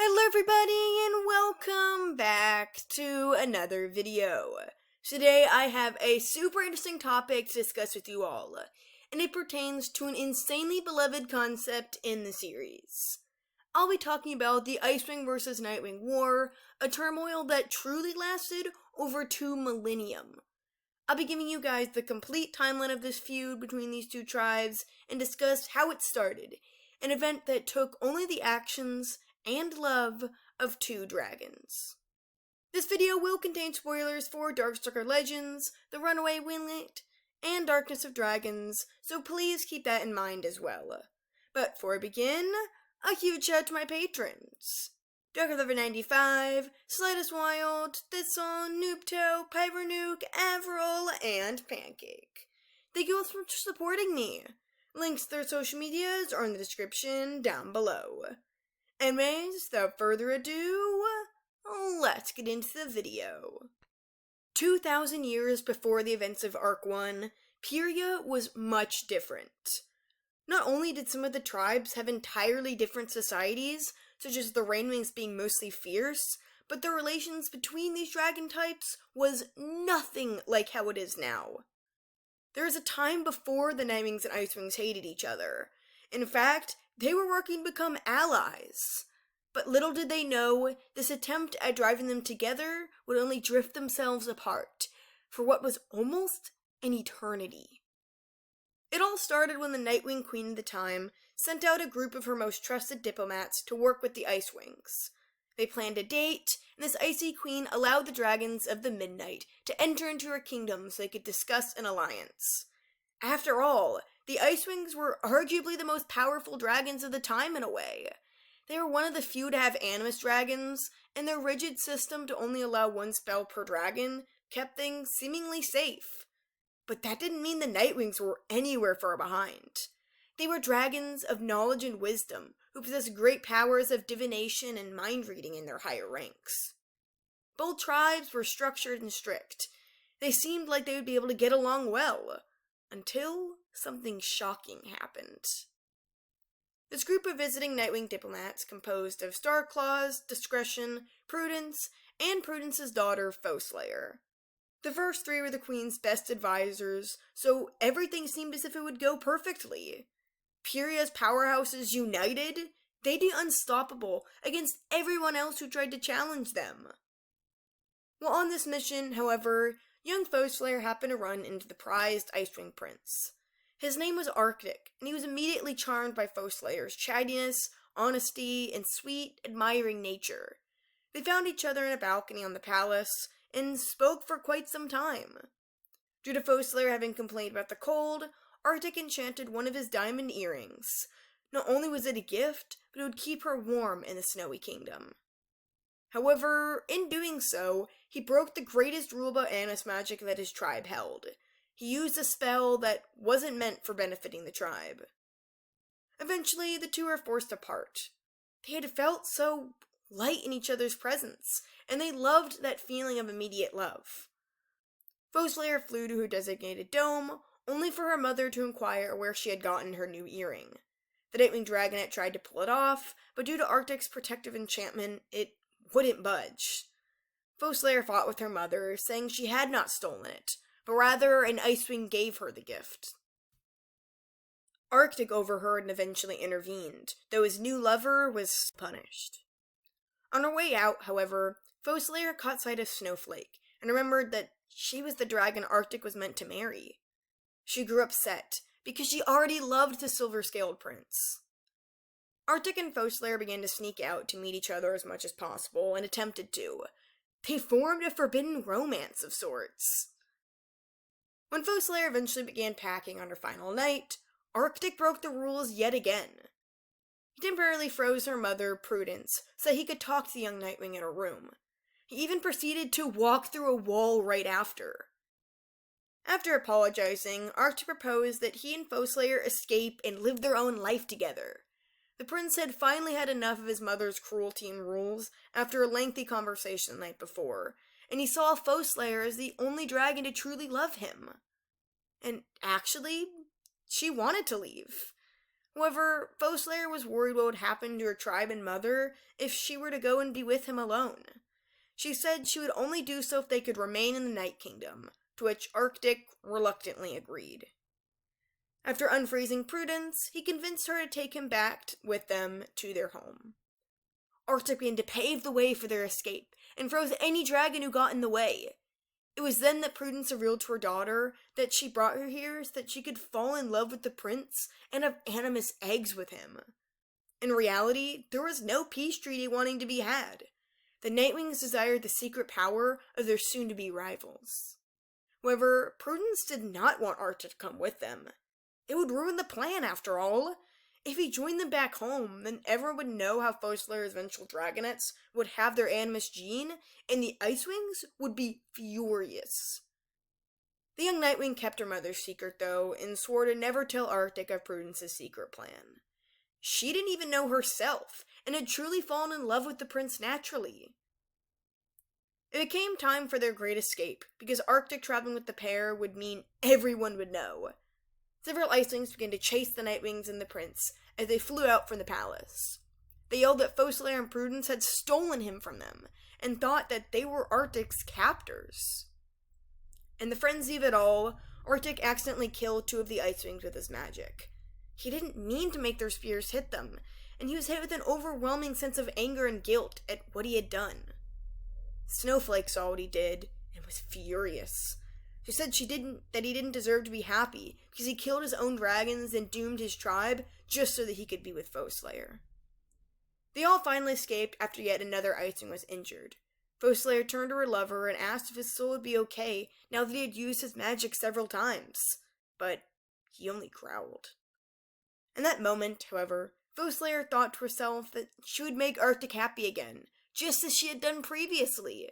Hello everybody and welcome back to another video. Today I have a super interesting topic to discuss with you all, and it pertains to an insanely beloved concept in the series. I'll be talking about the IceWing vs. NightWing war, a turmoil that truly lasted over 2 millennium. I'll be giving you guys the complete timeline of this feud between these two tribes and discuss how it started, an event that took only the actions and love of 2 dragons. This video will contain spoilers for Darkstalker Legends, The Runaway Winglet, and Darkness of Dragons, so please keep that in mind as well. But before I begin, a huge shout out to my patrons. DarkLover95, Slightest Wild, Thistle, Noobto, Pyvernuke, Avril, and Pancake. Thank you all so much for supporting me. Links to their social medias are in the description down below. Anyways, without further ado, let's get into the video. 2,000 years before the events of Arc 1, Pyria was much different. Not only did some of the tribes have entirely different societies, such as the Rainwings being mostly fierce, but the relations between these dragon types was nothing like how it is now. There was a time before the NightWings and IceWings hated each other. In fact, they were working to become allies. But little did they know, this attempt at driving them together would only drift themselves apart, for what was almost an eternity. It all started when the NightWing Queen at the time sent out a group of her most trusted diplomats to work with the IceWings. They planned a date, and this icy queen allowed the dragons of the Midnight to enter into her kingdom so they could discuss an alliance. After all, the IceWings were arguably the most powerful dragons of the time in a way. They were one of the few to have animus dragons, and their rigid system to only allow 1 spell per dragon kept things seemingly safe. But that didn't mean the NightWings were anywhere far behind. They were dragons of knowledge and wisdom, who possessed great powers of divination and mind-reading in their higher ranks. Both tribes were structured and strict. They seemed like they would be able to get along well, until something shocking happened. This group of visiting NightWing diplomats composed of Starclaws, Discretion, Prudence, and Prudence's daughter, Foeslayer. The first 3 were the Queen's best advisors, so everything seemed as if it would go perfectly. Pyria's powerhouses united, they'd be unstoppable against everyone else who tried to challenge them. While on this mission, however, young Foeslayer happened to run into the prized IceWing prince. His name was Arctic, and he was immediately charmed by Foeslayer's chattiness, honesty, and sweet, admiring nature. They found each other in a balcony on the palace, and spoke for quite some time. Due to Foeslayer having complained about the cold, Arctic enchanted one of his diamond earrings. Not only was it a gift, but it would keep her warm in the snowy kingdom. However, in doing so, he broke the greatest rule about animus magic that his tribe held. He used a spell that wasn't meant for benefiting the tribe. Eventually, the 2 were forced apart. They had felt so light in each other's presence, and they loved that feeling of immediate love. Foeslayer flew to her designated dome, only for her mother to inquire where she had gotten her new earring. The NightWing Dragonette tried to pull it off, but due to Arctic's protective enchantment, it wouldn't budge. Foeslayer fought with her mother, saying she had not stolen it, but rather an IceWing gave her the gift. Arctic overheard and eventually intervened, though his new lover was punished. On her way out, however, Foeslayer caught sight of Snowflake, and remembered that she was the dragon Arctic was meant to marry. She grew upset, because she already loved the silver-scaled prince. Arctic and Foeslayer began to sneak out to meet each other as much as possible, and attempted to. They formed a forbidden romance of sorts. When Foeslayer eventually began packing on her final night, Arctic broke the rules yet again. He temporarily froze her mother, Prudence, so that he could talk to the young NightWing in her room. He even proceeded to walk through a wall right after. After apologizing, Arctic proposed that he and Foeslayer escape and live their own life together. The prince had finally had enough of his mother's cruelty and rules after a lengthy conversation the night before, and he saw Foeslayer as the only dragon to truly love him. And actually, she wanted to leave. However, 𝙂𝙬𝙀 was worried what would happen to her tribe and mother if she were to go and be with him alone. She said she would only do so if they could remain in the Night Kingdom, to which 𝙈𝙤𝙢 reluctantly agreed. After unfreezing Prudence, he convinced her to take him back with them to their home. 𝙈𝙤𝙢 began to pave the way for their escape, and froze any dragon who got in the way. It was then that Prudence revealed to her daughter that she brought her here so that she could fall in love with the prince and have animus eggs with him. In reality, there was no peace treaty wanting to be had. The NightWings desired the secret power of their soon-to-be rivals. However, Prudence did not want 𝙈𝙤𝙢 to come with them. It would ruin the plan, after all. If he joined them back home, then everyone would know how 𝙂𝙬𝙀's eventual dragonets would have their animus gene, and the IceWings would be furious. The young NightWing kept her mother's secret, though, and swore to never tell 𝙈𝙤𝙢 of Prudence's secret plan. She didn't even know herself, and had truly fallen in love with the prince naturally. It became time for their great escape, because 𝙈𝙤𝙢 traveling with the pair would mean everyone would know. Several IceWings began to chase the NightWings and the prince as they flew out from the palace. They yelled that 𝙂𝙬𝙀 and Prudence had stolen him from them, and thought that they were 𝙈𝙤𝙢's captors. In the frenzy of it all, 𝙈𝙤𝙢 accidentally killed 2 of the IceWings with his magic. He didn't mean to make their spears hit them, and he was hit with an overwhelming sense of anger and guilt at what he had done. Snowflake saw what he did, and was furious. She said that he didn't deserve to be happy, because he killed his own dragons and doomed his tribe just so that he could be with 𝙂𝙬𝙀. They all finally escaped after yet another IceWing was injured. 𝙂𝙬𝙀 turned to her lover and asked if his soul would be okay now that he had used his magic several times, but he only growled. In that moment, however, 𝙂𝙬𝙀 thought to herself that she would make 𝙈𝙤𝙢 happy again, just as she had done previously.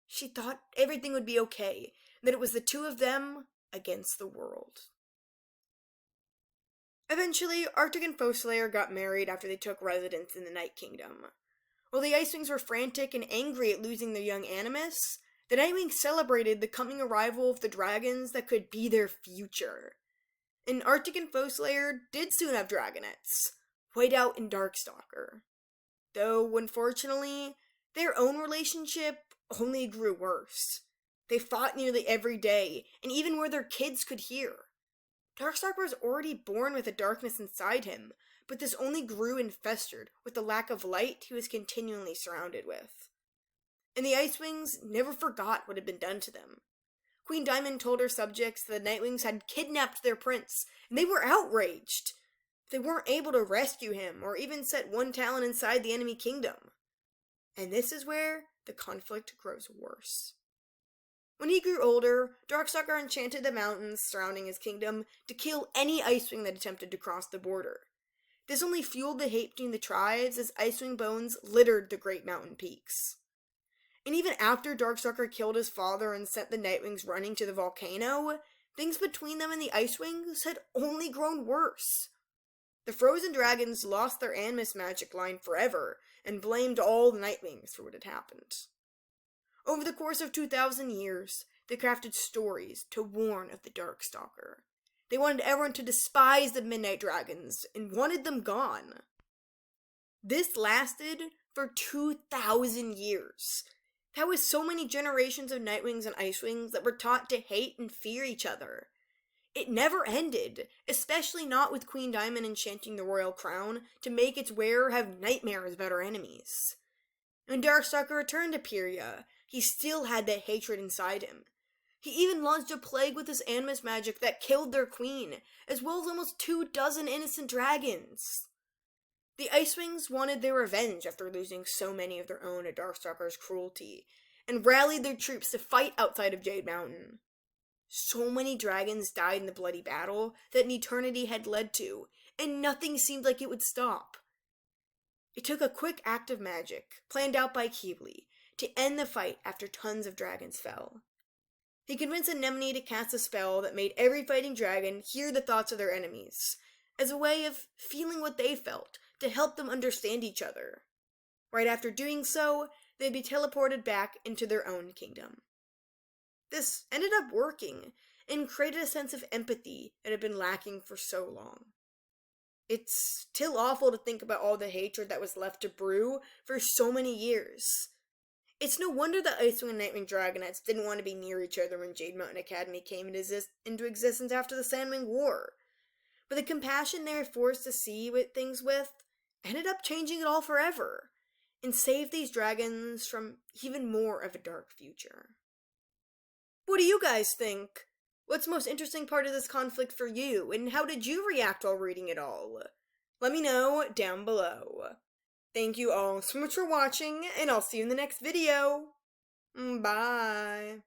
She thought everything would be okay, and that it was the 2 of them against the world. Eventually, 𝙈𝙤𝙢 and 𝙂𝙬𝙀 got married after they took residence in the Night Kingdom. While the IceWings were frantic and angry at losing their young animus, the NightWings celebrated the coming arrival of the dragons that could be their future. And 𝙈𝙤𝙢 and 𝙂𝙬𝙀 did soon have dragonets, 𝙂𝙗𝙡 and Darkstalker. Though, unfortunately, their own relationship only grew worse. They fought nearly every day, and even where their kids could hear. Darkstalker was already born with a darkness inside him, but this only grew and festered with the lack of light he was continually surrounded with. And the IceWings never forgot what had been done to them. Queen Diamond told her subjects that the NightWings had kidnapped their prince, and they were outraged. They weren't able to rescue him, or even set one talon inside the enemy kingdom. And this is where the conflict grows worse. When he grew older, Darkstalker enchanted the mountains surrounding his kingdom to kill any IceWing that attempted to cross the border. This only fueled the hate between the tribes as IceWing bones littered the great mountain peaks. And even after Darkstalker killed his father and sent the NightWings running to the volcano, things between them and the IceWings had only grown worse. The Frozen Dragons lost their animus magic line forever, and blamed all the NightWings for what had happened. Over the course of 2,000 years, they crafted stories to warn of the Darkstalker. They wanted everyone to despise the Midnight Dragons, and wanted them gone. This lasted for 2,000 years. That was so many generations of NightWings and IceWings that were taught to hate and fear each other. It never ended, especially not with Queen Diamond enchanting the royal crown to make its wearer have nightmares about her enemies. When Darkstalker returned to Pyria, he still had that hatred inside him. He even launched a plague with his animus magic that killed their queen, as well as almost 24 innocent dragons. The IceWings wanted their revenge after losing so many of their own at Darkstalker's cruelty, and rallied their troops to fight outside of Jade Mountain. So many dragons died in the bloody battle that an eternity had led to, and nothing seemed like it would stop. It took a quick act of magic, planned out by 𝙒𝙀𝙀, to end the fight after tons of dragons fell. He convinced Anemone to cast a spell that made every fighting dragon hear the thoughts of their enemies, as a way of feeling what they felt, to help them understand each other. Right after doing so, they'd be teleported back into their own kingdom. This ended up working, and created a sense of empathy that had been lacking for so long. It's still awful to think about all the hatred that was left to brew for so many years. It's no wonder the IceWing and NightWing Dragonets didn't want to be near each other when Jade Mountain Academy came into existence after the Sandwing War. But the compassion they were forced to see things with ended up changing it all forever, and saved these dragons from even more of a dark future. What do you guys think? What's the most interesting part of this conflict for you, and how did you react while reading it all? Let me know down below. Thank you all so much for watching, and I'll see you in the next video. Bye.